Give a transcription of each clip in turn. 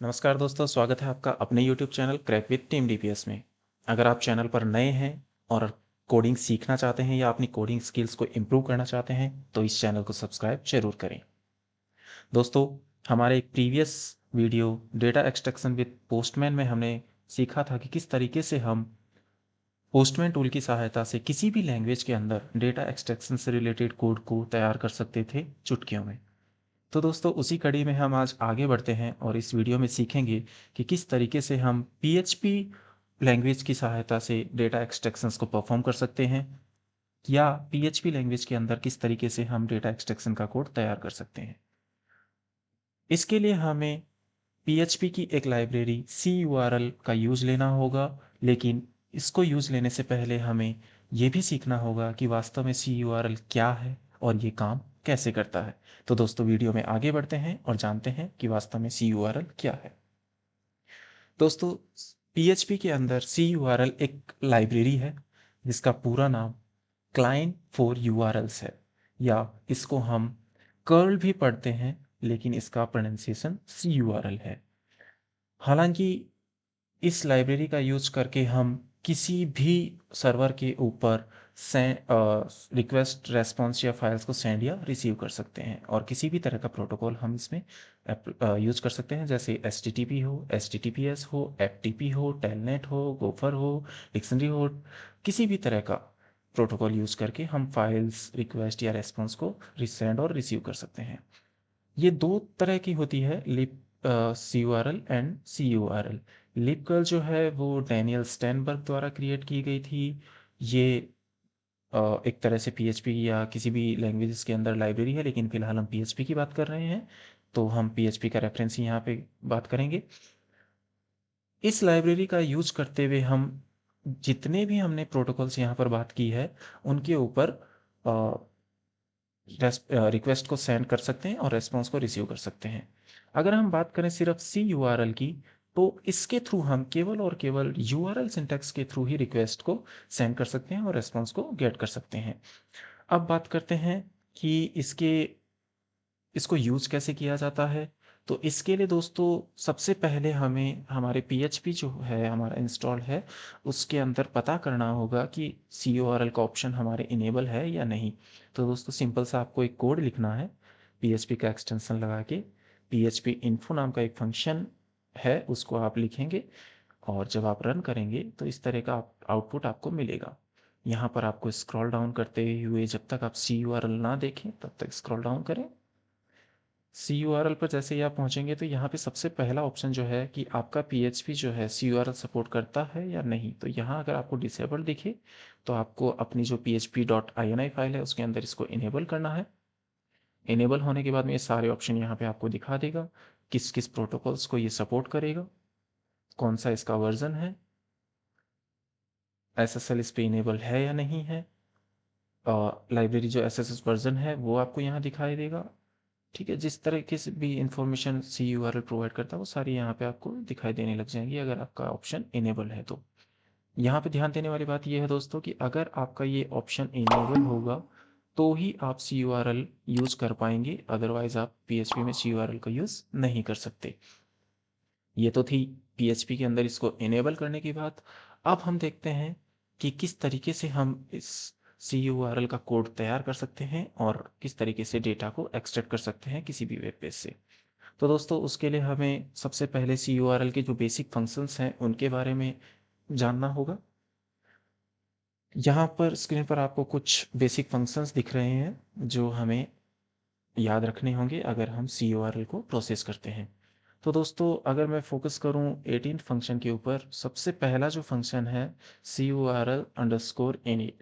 नमस्कार दोस्तों, स्वागत है आपका अपने YouTube channel crack with team DPS में। अगर आप चैनल पर नए हैं और कोडिंग सीखना चाहते हैं या अपनी कोडिंग स्किल्स को इम्प्रूव करना चाहते हैं तो इस चैनल को सब्सक्राइब जरूर करें। दोस्तों, हमारे एक previous video data extraction with postman में हमने सीखा था कि किस तरीके से हम पोस्टमैन टूल की सहायता से किसी भी लैंग्वेज के अंदर डेटा एक्सट्रैक्शन से रिलेटेड कोड को तैयार कर सकते थे चुटकियों में। तो दोस्तों, उसी कड़ी में हम आज आगे बढ़ते हैं और इस वीडियो में सीखेंगे कि किस तरीके से हम PHP लैंग्वेज की सहायता से डेटा एक्सट्रैक्शंस को परफॉर्म कर सकते हैं या PHP लैंग्वेज के अंदर किस तरीके से हम डेटा एक्सट्रैक्शन का कोड तैयार कर सकते हैं। इसके लिए हमें PHP की एक लाइब्रेरी CURL का यूज लेना होगा, लेकिन इसको यूज लेने से पहले हमें यह भी सीखना होगा कि वास्तव में CURL क्या है और ये काम कैसे करता है। तो दोस्तों, वीडियो में आगे बढ़ते हैं और जानते हैं कि वास्तव में CURL क्या है। दोस्तों, PHP के अंदर CURL एक लाइब्रेरी है जिसका पूरा नाम क्लाइंट फॉर URLs है, या इसको हम कर्ल भी पढ़ते हैं, लेकिन इसका प्रोनाउंसिएशन CURL है। हालांकि इस लाइब्रेरी का यूज करके हम किसी भी सर्वर के ऊपर रिक्वेस्ट रेस्पॉन्स या फाइल्स को सेंड या रिसीव कर सकते हैं, और किसी भी तरह का प्रोटोकॉल हम इसमें यूज कर सकते हैं, जैसे HTTP हो, HTTPS हो, FTP हो, टेलनेट हो, गोफर हो, डिक्शनरी हो। किसी भी तरह का प्रोटोकॉल यूज करके हम फाइल्स, रिक्वेस्ट या रेस्पॉन्स को रिसेंड और रिसीव कर सकते हैं। ये दो तरह की होती है, lip CURL and CURL। Lip curl जो है वो डैनियल स्टेनबर्ग द्वारा क्रिएट की गई थी। ये एक तरह से PHP या किसी भी लैंग्वेजेस के अंदर लाइब्रेरी है, लेकिन फिलहाल हम PHP की बात कर रहे हैं तो हम PHP का रेफरेंस ही यहाँ पे बात करेंगे। इस लाइब्रेरी का यूज करते हुए हम जितने भी हमने प्रोटोकॉल्स यहाँ पर बात की है उनके ऊपर रिक्वेस्ट को सेंड कर सकते हैं और रेस्पॉन्स को रिसीव कर सकते हैं। अगर हम बात करें सिर्फ CURL की, तो इसके थ्रू हम केवल और केवल URL सिंटैक्स के थ्रू ही रिक्वेस्ट को सेंड कर सकते हैं और रेस्पॉन्स को गेट कर सकते हैं। अब बात करते हैं कि इसको यूज कैसे किया जाता है। तो इसके लिए दोस्तों, सबसे पहले हमें हमारे PHP जो है हमारा इंस्टॉल है उसके अंदर पता करना होगा कि CURL का ऑप्शन हमारे इनेबल है या नहीं। तो दोस्तों, सिंपल सा आपको एक कोड लिखना है PHP का एक्सटेंशन लगा के। PHP info नाम का एक फंक्शन है, उसको आप लिखेंगे और जब आप रन करेंगे तो इस तरह का आउटपुट आपको मिलेगा। यहाँ पर आपको स्क्रॉल डाउन करते हुए जब तक आप CURL ना देखें तब तक स्क्रॉल डाउन करें। CURL पर जैसे ही आप पहुंचेंगे तो यहाँ पे सबसे पहला ऑप्शन जो है कि आपका PHP जो है CURL सपोर्ट करता है या नहीं। तो यहाँ अगर आपको डिसेबल दिखे तो आपको अपनी जो php.ini फाइल है उसके अंदर इसको इनेबल करना है। इनेबल होने के बाद में ये सारे ऑप्शन यहाँ पे आपको दिखा देगा, किस किस प्रोटोकॉल्स को ये सपोर्ट करेगा, कौन सा इसका वर्जन है, SSL इस पे इनेबल है या नहीं है, लाइब्रेरी जो SSS वर्जन है वो आपको यहाँ दिखाई देगा। ठीक है, जिस तरीके से भी इंफॉर्मेशन CURL प्रोवाइड करता है वो सारी यहाँ पे आपको दिखाई देने लग जाएंगी अगर आपका ऑप्शन इनेबल है तो। यहाँ पे ध्यान देने वाली बात यह है दोस्तों कि अगर आपका ये ऑप्शन इनेबल होगा तो ही आप CURL यूज कर पाएंगे, अदरवाइज आप PHP में CURL का यूज नहीं कर सकते। ये तो थी PHP के अंदर इसको इनेबल करने की बात। अब हम देखते हैं कि किस तरीके से हम इस CURL का कोड तैयार कर सकते हैं और किस तरीके से डेटा को एक्सट्रैक्ट कर सकते हैं किसी भी वेब पेज से। तो दोस्तों, उसके लिए हमें सबसे पहले CURL के जो बेसिक फंक्शंस हैं उनके बारे में जानना होगा। यहाँ पर स्क्रीन पर आपको कुछ बेसिक फंक्शंस दिख रहे हैं जो हमें याद रखने होंगे अगर हम CURL को प्रोसेस करते हैं। तो दोस्तों, अगर मैं फोकस करूं 18 फंक्शन के ऊपर, सबसे पहला जो फंक्शन है CURL_init।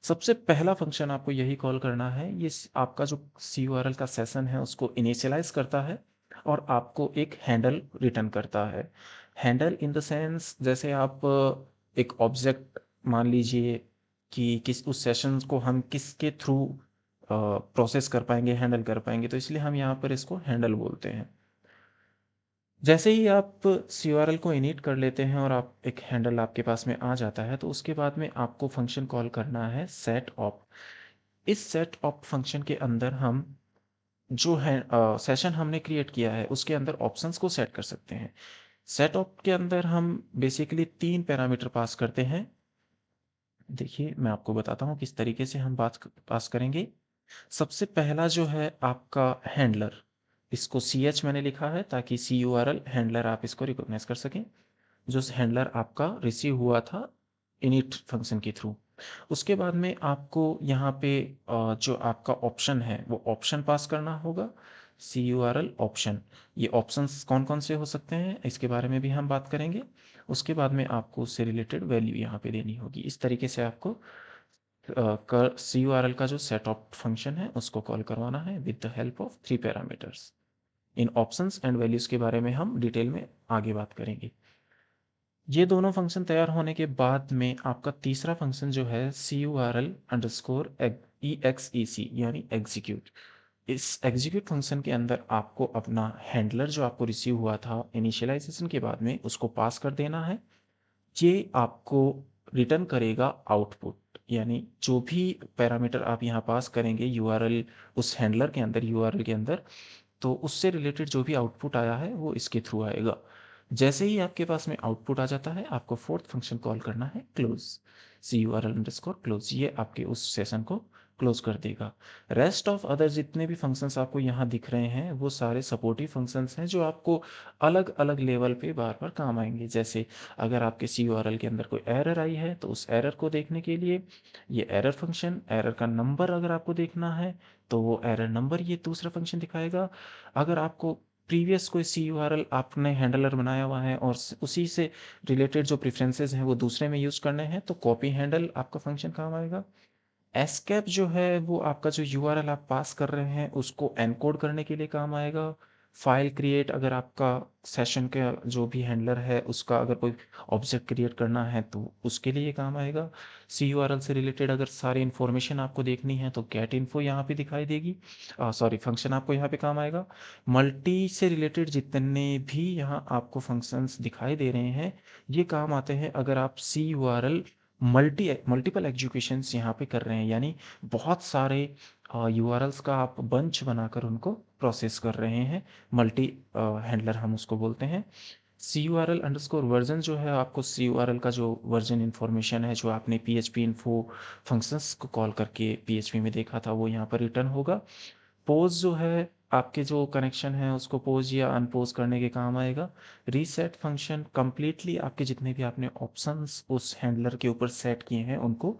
सबसे पहला फंक्शन आपको यही कॉल करना है। ये आपका जो CURL का सेशन है उसको इनिशियलाइज करता है और आपको एक हैंडल रिटर्न करता है। हैंडल इन द सेंस, जैसे आप एक ऑब्जेक्ट मान लीजिए कि किस उस सेशन को हम किसके थ्रू प्रोसेस कर पाएंगे, हैंडल कर पाएंगे, तो इसलिए हम यहाँ पर इसको हैंडल बोलते हैं। जैसे ही आप CURL को इनिट कर लेते हैं और आप एक हैंडल आपके पास में आ जाता है तो उसके बाद में आपको फंक्शन कॉल करना है सेट ऑप। इस सेट ऑप फंक्शन के अंदर हम जो है सेशन हमने क्रिएट किया है उसके अंदर ऑप्शंस को सेट कर सकते हैं। सेट ऑप के अंदर हम बेसिकली 3 पैरामीटर पास करते हैं। देखिए मैं आपको बताता हूँ किस तरीके से हम बात पास करेंगे। सबसे पहला जो है आपका हैंडलर, इसको सी एच मैंने लिखा है ताकि सी यू आर एल हैंडलर आप इसको रिकॉग्नाइज कर सकें, जो हैंडलर आपका रिसीव हुआ था इनिट फंक्शन के थ्रू। उसके बाद में आपको यहाँ पे जो आपका ऑप्शन है वो ऑप्शन पास करना होगा, सी यू आर एल ऑप्शन। ये ऑप्शंस कौन कौन से हो सकते हैं इसके बारे में भी हम बात करेंगे। उसके बाद में आपको उससे रिलेटेड वैल्यू यहाँ पे देनी होगी। इस तरीके से आपको सी यू आर एल का जो सेट ऑफ फंक्शन है उसको कॉल करवाना है with the help of 3 parameters. In options and values के बारे में हम डिटेल में आगे बात करेंगे। ये दोनों फंक्शन तैयार होने के बाद में आपका तीसरा फंक्शन जो है C U R L underscore E X E C यानी एग्जीक्यूट। इस एग्जीक्यूट फंक्शन के अंदर आपको अपना हैंडलर जो आपको रिसीव हुआ था इनिशियलाइजेशन के बाद में उसको पास कर देना है। ये आपको रिटर्न करेगा आउटपुट, यानी जो भी पैरामीटर आप यहाँ पास करेंगे यूआरएल उस हैंडलर के अंदर यूआरएल के अंदर, तो उससे रिलेटेड जो भी आउटपुट आया है वो इसके थ्रू आएगा। जैसे ही आपके पास में आउटपुट आ जाता है आपको फोर्थ फंक्शन कॉल करना है close, C U R L underscore close. ये आपके उस सेशन को क्लोज कर देगा। रेस्ट ऑफ अदर जितने भी फंक्शंस आपको यहाँ दिख रहे हैं वो सारे सपोर्टिव फंक्शंस हैं जो आपको अलग अलग लेवल पे बार बार काम आएंगे। जैसे अगर आपके सी यू आर एल के अंदर कोई एरर आई है तो उस एरर को देखने के लिए ये एरर फंक्शन, एरर का नंबर अगर आपको देखना है तो वो एरर नंबर ये दूसरा फंक्शन दिखाएगा। अगर आपको प्रीवियस कोई सी यू आर एल आपने हैंडलर बनाया हुआ है और उसी से रिलेटेड जो प्रेफरेंसेस हैं वो दूसरे में यूज़ करने हैं तो कॉपी हैंडल आपका फंक्शन काम आएगा। एस्केप जो है वो आपका जो यूआरएल आप पास कर रहे हैं उसको एनकोड करने के लिए काम आएगा। फाइल क्रिएट, अगर आपका सेशन का जो भी हैंडलर है उसका अगर कोई ऑब्जेक्ट क्रिएट करना है तो उसके लिए काम आएगा। सी यूआरएल से रिलेटेड अगर सारी इन्फॉर्मेशन आपको देखनी है तो गेट इन्फो यहाँ पे दिखाई देगी, सॉरी फंक्शन आपको यहाँ पे काम आएगा। मल्टी से रिलेटेड जितने भी यहाँ आपको फंक्शंस दिखाई दे रहे हैं ये काम आते हैं अगर आप सी यूआरएल मल्टीपल एग्जीक्यूशंस यहाँ पे कर रहे हैं, यानी बहुत सारे यूआरएल्स का आप बंच बनाकर उनको प्रोसेस कर रहे हैं। मल्टी हैंडलर हम उसको बोलते हैं। C U R L underscore version जो है आपको सी यू आर एल का जो वर्जन इन्फॉर्मेशन है जो आपने P H P info functions को कॉल करके पी एच पी में देखा था वो यहाँ पर रिटर्न होगा। पोज जो है आपके जो कनेक्शन है उसको पोज या अनपोज करने के काम आएगा। रीसेट फंक्शन कंप्लीटली आपके जितने भी आपने ऑप्शंस उस हैंडलर के ऊपर सेट किए हैं उनको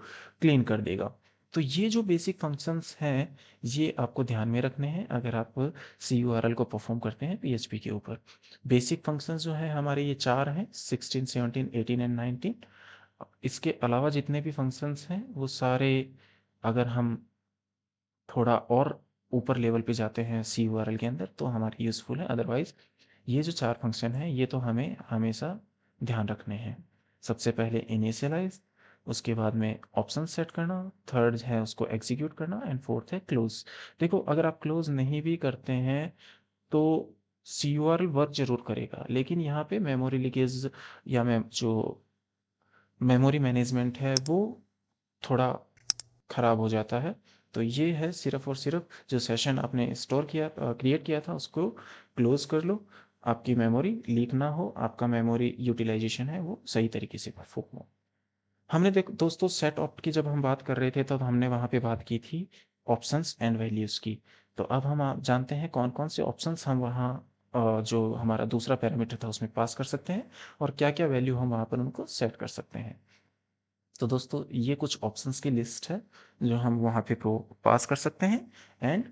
क्लीन कर देगा। तो ये जो बेसिक फंक्शंस हैं ये आपको ध्यान में रखने हैं अगर आप सी यू आर एल को परफॉर्म करते हैं पीएचपी के ऊपर। बेसिक फंक्शंस जो है हमारे ये चार हैं, 16 17 18 एंड 19। इसके अलावा जितने भी फंक्शंस हैं वो सारे अगर हम थोड़ा और ऊपर लेवल पे जाते हैं सी यू आर एल के अंदर तो हमारे यूज़फुल है। अदरवाइज ये जो चार फंक्शन हैं ये तो हमें हमेशा ध्यान रखने हैं। सबसे पहले इनिशियलाइज, उसके बाद में ऑप्शन सेट करना, थर्ड है उसको एग्जीक्यूट करना एंड फोर्थ है क्लोज। देखो अगर आप क्लोज नहीं भी करते हैं तो सी यू आर एल वर्क जरूर करेगा, लेकिन यहाँ पे मेमोरी लीकेज या जो मेमोरी मैनेजमेंट है वो थोड़ा ख़राब हो जाता है। तो ये है सिर्फ़ और सिर्फ़ जो सेशन आपने स्टोर किया क्रिएट किया था उसको क्लोज़ कर लो, आपकी मेमोरी लीक ना हो, आपका मेमोरी यूटिलाइज़ेशन है वो सही तरीके से परफ़ॉर्म हो। हमने देखो दोस्तों सेट ऑप्ट की जब हम बात कर रहे थे तब हमने वहाँ पे बात की थी ऑप्शंस एंड वैल्यूज़ की। तो अब हम आप जानते हैं कौन-कौन से ऑप्शंस हम वहाँ जो हमारा दूसरा पैरामीटर था उसमें पास कर सकते हैं और क्या-क्या वैल्यू हम वहाँ पर उनको सेट कर सकते हैं। तो दोस्तों ये कुछ ऑप्शंस की लिस्ट है जो हम वहाँ पे पास कर सकते हैं एंड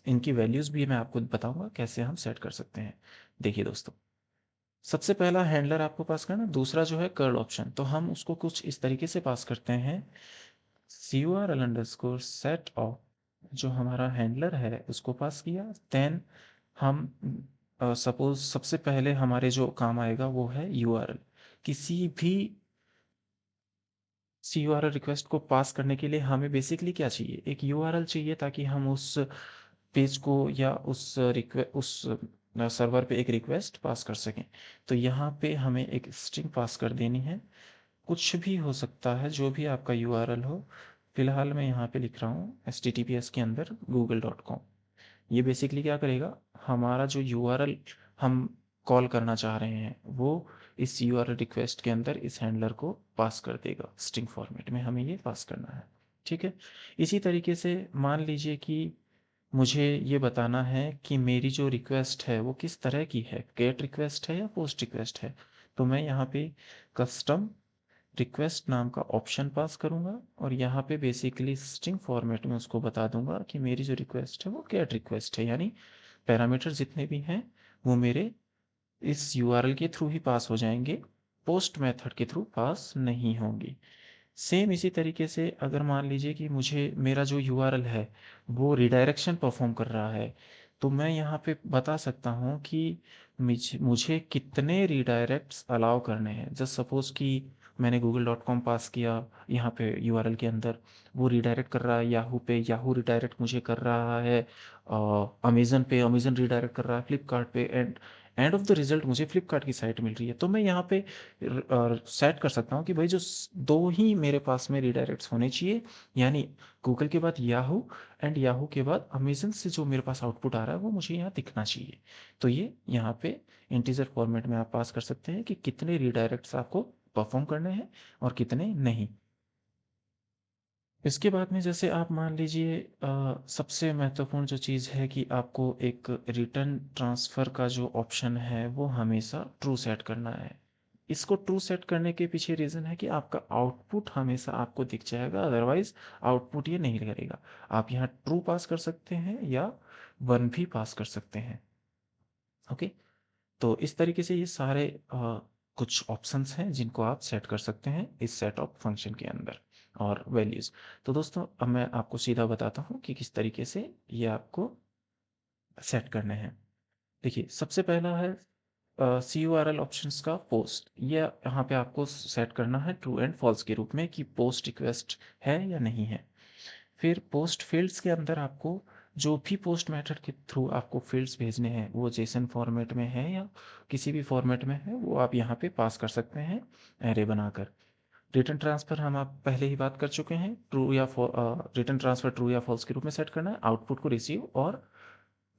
इनकी वैल्यूज़ भी मैं आपको बताऊंगा कैसे हम सेट कर सकते हैं। देखिए दोस्तों, सबसे पहला हैंडलर आपको पास करना, दूसरा जो है कर्ल ऑप्शन, तो हम उसको कुछ इस तरीके से पास करते हैं C U R L underscore set off, जो हमारा हैंडलर है उसको पास किया। देन हम सपोज सबसे पहले हमारे जो काम आएगा वो है यू आर एल। किसी भी सी यू आर एल रिक्वेस्ट को पास करने के लिए हमें बेसिकली क्या चाहिए, एक यू आर एल चाहिए ताकि हम उस पेज को या उस सर्वर पे एक रिक्वेस्ट पास कर सकें। तो यहाँ पे हमें एक स्ट्रिंग पास कर देनी है, कुछ भी हो सकता है जो भी आपका यूआरएल हो। फिलहाल मैं यहाँ पे लिख रहा हूँ https के अंदर google.com। ये बेसिकली क्या करेगा, हमारा जो यूआरएल हम कॉल करना चाह रहे हैं वो इस यूआरएल रिक्वेस्ट के अंदर इस हैंडलर को पास कर देगा। स्ट्रिंग फॉर्मेट में हमें ये पास करना है, ठीक है। इसी तरीके से मान लीजिए कि मुझे ये बताना है कि मेरी जो रिक्वेस्ट है वो किस तरह की है, गेट रिक्वेस्ट है या पोस्ट रिक्वेस्ट है। तो मैं यहाँ पे कस्टम रिक्वेस्ट नाम का ऑप्शन पास करूँगा और यहाँ पे बेसिकली स्ट्रिंग फॉर्मेट में उसको बता दूंगा कि मेरी जो रिक्वेस्ट है वो गेट रिक्वेस्ट है, यानी पैरामीटर जितने भी हैं वो मेरे इस यूआरएल के थ्रू ही पास हो जाएंगे, पोस्ट मेथड के थ्रू पास नहीं होंगी। सेम इसी तरीके से अगर मान लीजिए कि मुझे मेरा जो यूआरएल है वो रिडायरेक्शन परफॉर्म कर रहा है, तो मैं यहाँ पे बता सकता हूँ कि मुझे कितने रिडायरेक्ट्स अलाउ करने हैं। जस्ट सपोज कि मैंने google.com पास किया, यहाँ पे यूआरएल के अंदर वो रिडायरेक्ट कर रहा है याहू पे, याहू रिडायरेक्ट मुझे कर रहा है अमेजन पे, अमेजन रिडायरेक्ट कर रहा है फ्लिपकार्ट पे, एंड ऑफ द रिजल्ट मुझे फ्लिपकार्ट की साइट मिल रही है। तो मैं यहाँ पे सेट कर सकता हूँ कि भाई जो दो ही मेरे पास में रिडायरेक्ट्स होने चाहिए, यानी गूगल के बाद याहू एंड याहू के बाद अमेजन से जो मेरे पास आउटपुट आ रहा है वो मुझे यहाँ दिखना चाहिए। तो ये यहाँ पे इंटीजर फॉर्मेट में आप पास कर सकते हैं कि कितने रिडायरेक्ट्स आपको परफॉर्म करने हैं और कितने नहीं। इसके बाद में जैसे आप मान लीजिए सबसे महत्वपूर्ण जो चीज़ है कि आपको एक रिटर्न ट्रांसफ़र का जो ऑप्शन है वो हमेशा ट्रू सेट करना है। इसको ट्रू सेट करने के पीछे रीज़न है कि आपका आउटपुट हमेशा आपको दिख जाएगा, अदरवाइज आउटपुट ये नहीं करेगा। आप यहाँ ट्रू पास कर सकते हैं या वन भी पास कर सकते हैं। ओके, तो इस तरीके से ये सारे कुछ ऑप्शंस हैं जिनको आप सेट कर सकते हैं इस सेट ऑफ फंक्शन के अंदर और वैल्यूज़। तो दोस्तों अब मैं आपको सीधा बताता हूँ कि किस तरीके से ये आपको सेट करने हैं। देखिए सबसे पहला है C U R L option का पोस्ट। ये यहाँ पे आपको सेट करना है ट्रू एंड फॉल्स के रूप में कि पोस्ट रिक्वेस्ट है या नहीं है। फिर पोस्ट फील्ड्स के अंदर आपको जो भी पोस्ट मेथड के थ्रू आपको फील्ड्स भेजने हैं वो जेसन फॉर्मेट में है या किसी भी फॉर्मेट में है वो आप यहाँ पे पास कर सकते हैं एरे बनाकर। रिटर्न ट्रांसफर हम आप पहले ही बात कर चुके हैं, ट्रू या रिटर्न ट्रांसफर ट्रू या फॉल्स के रूप में सेट करना है आउटपुट को रिसीव और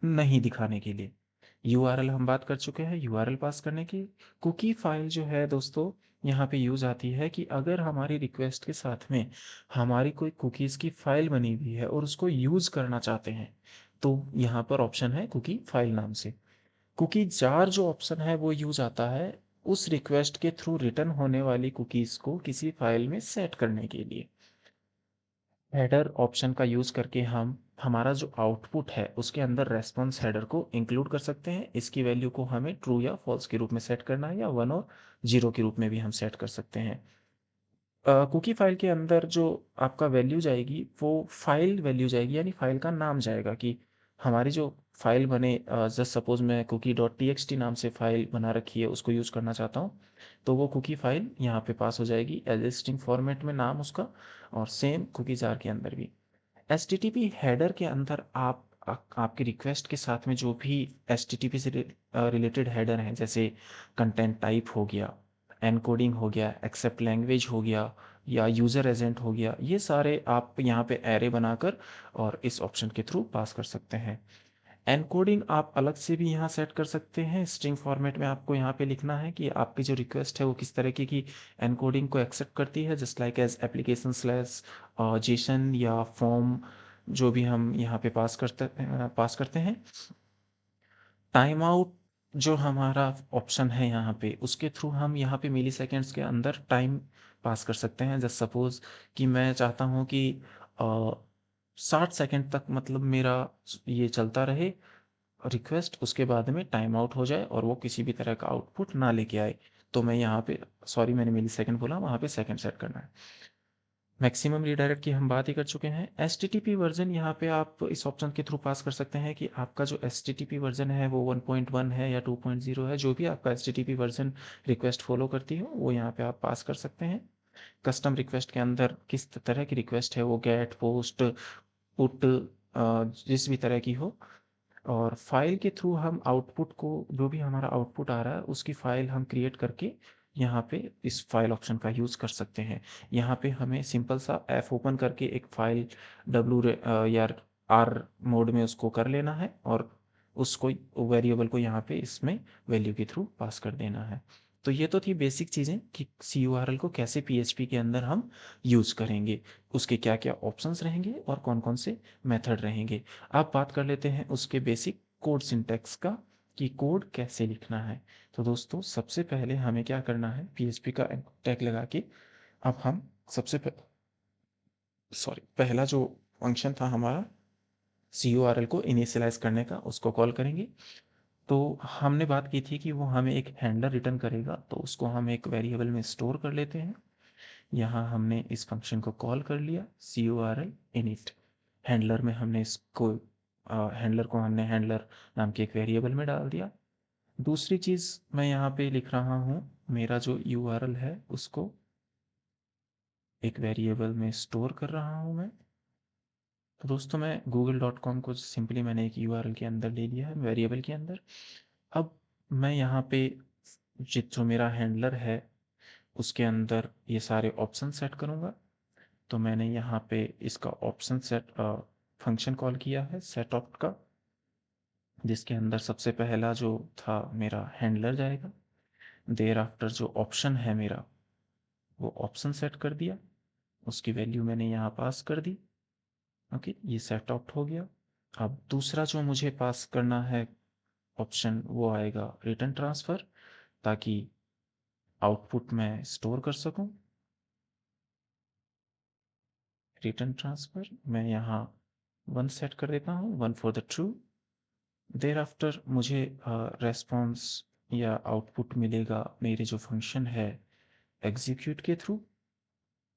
नहीं दिखाने के लिए। यूआरएल हम बात कर चुके हैं यूआरएल पास करने की। कुकी फाइल जो है दोस्तों यहाँ पे यूज आती है कि अगर हमारी रिक्वेस्ट के साथ में हमारी कोई कुकीज की फाइल बनी हुई है और उसको यूज करना चाहते हैं, तो यहाँ पर ऑप्शन है कुकी फाइल नाम से। कुकी जार जो ऑप्शन है वो यूज आता है उस रिक्वेस्ट के थ्रू रिटर्न होने वाली कुकीज को किसी फाइल में सेट करने के लिए। हेडर ऑप्शन का यूज़ करके हम हमारा जो आउटपुट है उसके अंदर रेस्पॉन्स हेडर को इंक्लूड कर सकते हैं। इसकी वैल्यू को हमें ट्रू या फॉल्स के रूप में सेट करना है या वन और जीरो के रूप में भी हम सेट कर सकते हैं। कुकी फाइल के अंदर जो आपका वैल्यू जाएगी वो फाइल वैल्यू जाएगी, यानी फाइल का नाम जाएगा कि हमारी जो फाइल बने, जस्ट सपोज मैं cookie dot T X T नाम से फाइल बना रखी है उसको यूज़ करना चाहता हूँ, तो वो कुकी फाइल यहाँ पे पास हो जाएगी एज ए स्ट्रिंग फॉर्मेट में नाम उसका, और सेम कुकी जार के अंदर भी। H T T P header के अंदर आपकी रिक्वेस्ट के साथ में जो भी एच टी टी पी से रिलेटेड हेडर हैं, जैसे कंटेंट टाइप हो गया, एनकोडिंग हो गया, एक्सेप्ट लैंग्वेज हो गया या यूज़र एजेंट हो गया, ये सारे आप यहाँ पे एरे बनाकर और इस ऑप्शन के थ्रू पास कर सकते हैं। एनकोडिंग आप अलग से भी यहाँ सेट कर सकते हैं। स्ट्रिंग फॉर्मेट में आपको यहाँ पे लिखना है कि आपकी जो रिक्वेस्ट है वो किस तरीके की एनकोडिंग को एक्सेप्ट करती है, just like as application slash JSON या फॉर्म, जो भी हम यहाँ पे पास करते हैं। टाइम आउट जो हमारा ऑप्शन है यहाँ पे उसके थ्रू हम यहाँ पे मिली सेकेंड्स के अंदर टाइम पास कर सकते हैं। जस्ट सपोज कि मैं चाहता हूँ कि 60 सेकेंड तक मतलब मेरा ये चलता रहे रिक्वेस्ट, उसके बाद में टाइम आउट हो जाए और वो किसी भी तरह का आउटपुट ना लेके आए, तो मैं यहाँ पे, सॉरी मैंने मिली सेकेंड बोला, वहाँ पे सेकेंड सेट करना है। मैक्सिमम रीडायरेक्ट की हम बात ही कर चुके हैं। H T T P version यहाँ पे आप इस ऑप्शन के थ्रू पास कर सकते हैं कि आपका जो H T T P version है वो 1.1 है या 2.0 है, जो भी आपका H T T P version request follow करती हो वो यहाँ पे आप पास कर सकते हैं। कस्टम रिक्वेस्ट के अंदर किस तरह की रिक्वेस्ट है, वो गेट, पोस्ट, पुट, जिस भी तरह की हो, और फाइल के थ्रू हम आउटपुट को, जो भी हमारा आउटपुट आ रहा है उसकी फाइल हम क्रिएट करके यहाँ पे इस फाइल ऑप्शन का यूज़ कर सकते हैं। यहाँ पे हमें सिंपल सा एफ ओपन करके एक फाइल या आर मोड में उसको कर लेना है और उसको वेरिएबल को यहाँ पे इसमें वैल्यू के थ्रू पास कर देना है। तो ये तो थी बेसिक चीज़ें कि CURL को कैसे PHP के अंदर हम यूज़ करेंगे, उसके क्या क्या ऑप्शंस रहेंगे और कौन कौन से मेथड रहेंगे। अब बात कर लेते हैं उसके बेसिक कोड सिंटैक्स का कि कोड कैसे लिखना है। तो दोस्तों सबसे पहले हमें क्या करना है, PHP का टैग लगा के अब हम सबसे पहला जो फंक्शन था हमारा CURL को इनिशियलाइज करने का, उसको कॉल करेंगे। तो हमने बात की थी कि वो हमें एक हैंडलर रिटर्न करेगा, तो उसको हम एक वेरिएबल में स्टोर कर लेते हैं। यहाँ हमने इस फंक्शन को कॉल कर लिया CURL init। हैंडलर में हमने इसको हैंडलर को हमने हैंडलर नाम के एक वेरिएबल में डाल दिया। दूसरी चीज़ मैं यहाँ पे लिख रहा हूँ, मेरा जो URL है उसको एक वेरिएबल में स्टोर कर रहा हूँ मैं। तो दोस्तों मैं google.com को सिंपली मैंने एक URL के अंदर ले लिया है, वेरिएबल के अंदर। अब मैं यहाँ पे जो मेरा हैंडलर है उसके अंदर ये सारे ऑप्शन सेट करूँगा। तो मैंने यहाँ पे इसका ऑप्शन सेट फंक्शन कॉल किया है सेट ऑप्ट का, जिसके अंदर सबसे पहला जो था मेरा हैंडलर जाएगा। देर आफ्टर जो ऑप्शन है मेरा वो ऑप्शन सेट कर दिया, उसकी वैल्यू मैंने यहाँ पास कर दी। ओके, ये सेट ऑप्ट हो गया। अब दूसरा जो मुझे पास करना है ऑप्शन वो आएगा रिटर्न ट्रांसफ़र, ताकि आउटपुट मैं स्टोर कर सकूं। रिटर्न ट्रांसफ़र मैं यहाँ 1 सेट कर देता हूँ, 1 for the true. There after मुझे रेस्पॉन्स या आउटपुट मिलेगा मेरे जो फंक्शन है एग्जीक्यूट के थ्रू,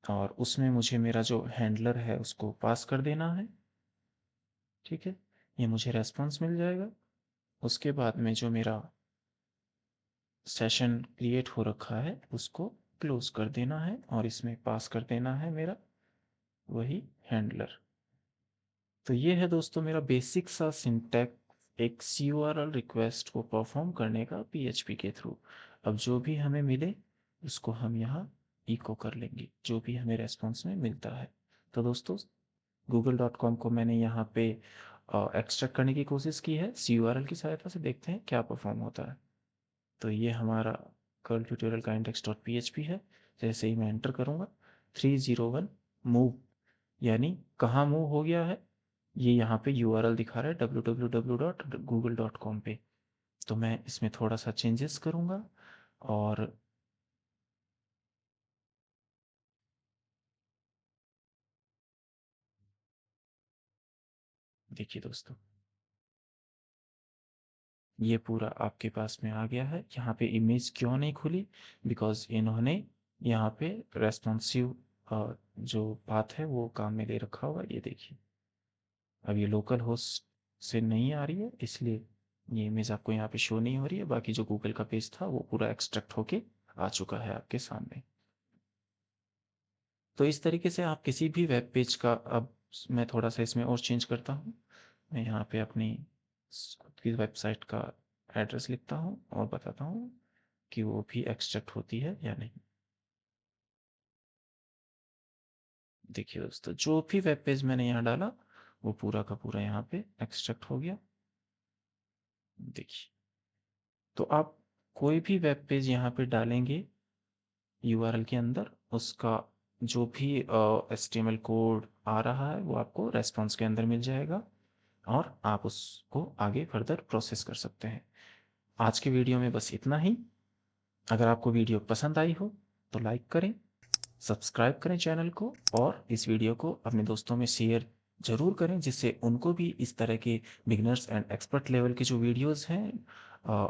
और उसमें मुझे मेरा जो हैंडलर है उसको पास कर देना है। ठीक है, ये मुझे रेस्पॉन्स मिल जाएगा। उसके बाद में जो मेरा सेशन क्रिएट हो रखा है उसको क्लोज कर देना है और इसमें पास कर देना है मेरा वही हैंडलर। तो ये है दोस्तों मेरा बेसिक सा सिंटैक्स एक CURL रिक्वेस्ट को परफॉर्म करने का PHP के थ्रू। अब जो भी हमें मिले उसको हम यहाँ इको कर लेंगे, जो भी हमें रेस्पॉन्स में मिलता है। तो दोस्तों google.com को मैंने यहाँ पे एक्सट्रैक्ट करने की कोशिश की है CURL की सहायता से, देखते हैं क्या परफॉर्म होता है। तो ये हमारा कर्ल ट्यूटोरियल का index.php है। जैसे ही मैं एंटर करूँगा 301 मूव, यानी कहाँ मूव हो गया है, ये यहाँ पे URL दिखा रहा है www.google.com पे। तो मैं इसमें थोड़ा सा चेंजेस करूँगा और देखिए दोस्तों ये पूरा आपके पास में आ गया है। यहाँ पे इमेज क्यों नहीं खुली, बिकॉज इन्होंने यहाँ पे रेस्पॉन्सिव जो पाथ है वो काम में ले रखा होगा। ये देखिए अब ये लोकल होस्ट से नहीं आ रही है, इसलिए ये इमेज आपको यहाँ पे शो नहीं हो रही है। बाकी जो गूगल का पेज था वो पूरा एक्सट्रैक्ट होके आ चुका है आपके सामने। तो इस तरीके से आप किसी भी वेब पेज का, अब मैं थोड़ा सा इसमें और चेंज करता हूँ। मैं यहाँ पे अपनी खुद की वेबसाइट का एड्रेस लिखता हूँ और बताता हूँ कि वो भी एक्सट्रैक्ट होती है या नहीं। देखिए दोस्तों जो भी वेब पेज मैंने यहाँ डाला वो पूरा का पूरा यहाँ पे एक्सट्रैक्ट हो गया। देखिए, तो आप कोई भी वेब पेज यहाँ पे डालेंगे URL के अंदर, उसका जो भी HTML कोड आ रहा है वो आपको रेस्पॉन्स के अंदर मिल जाएगा और आप उसको आगे फर्दर प्रोसेस कर सकते हैं। आज के वीडियो में बस इतना ही। अगर आपको वीडियो पसंद आई हो तो लाइक करें, सब्सक्राइब करें चैनल को और इस वीडियो को अपने दोस्तों में शेयर ज़रूर करें, जिससे उनको भी इस तरह के बिगनर्स एंड एक्सपर्ट लेवल के जो वीडियोस हैं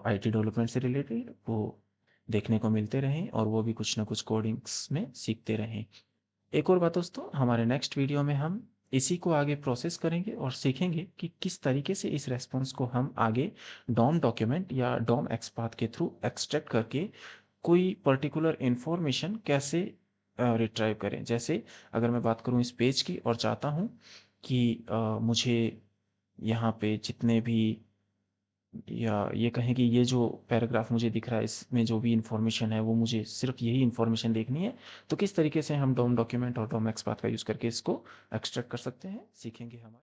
IT डेवलपमेंट से रिलेटेड वो देखने को मिलते रहें और वो भी कुछ ना कुछ कोडिंग्स में सीखते रहें। एक और बात दोस्तों, हमारे नेक्स्ट वीडियो में हम इसी को आगे प्रोसेस करेंगे और सीखेंगे कि किस तरीके से इस रेस्पॉन्स को हम आगे डॉम डॉक्यूमेंट या डॉम एक्सपाथ के थ्रू एक्सट्रैक्ट करके कोई पर्टिकुलर इंफॉर्मेशन कैसे रिट्राइव करें। जैसे अगर मैं बात करूं इस पेज की और चाहता हूं कि मुझे यहाँ पे जितने भी, या ये कहें कि ये जो पैराग्राफ मुझे दिख रहा है इसमें जो भी इंफॉर्मेशन है वो मुझे सिर्फ यही इंफॉर्मेशन देखनी है, तो किस तरीके से हम डॉम डॉक्यूमेंट और डॉम एक्सपाथ का यूज़ करके इसको एक्सट्रैक्ट कर सकते हैं, सीखेंगे हम।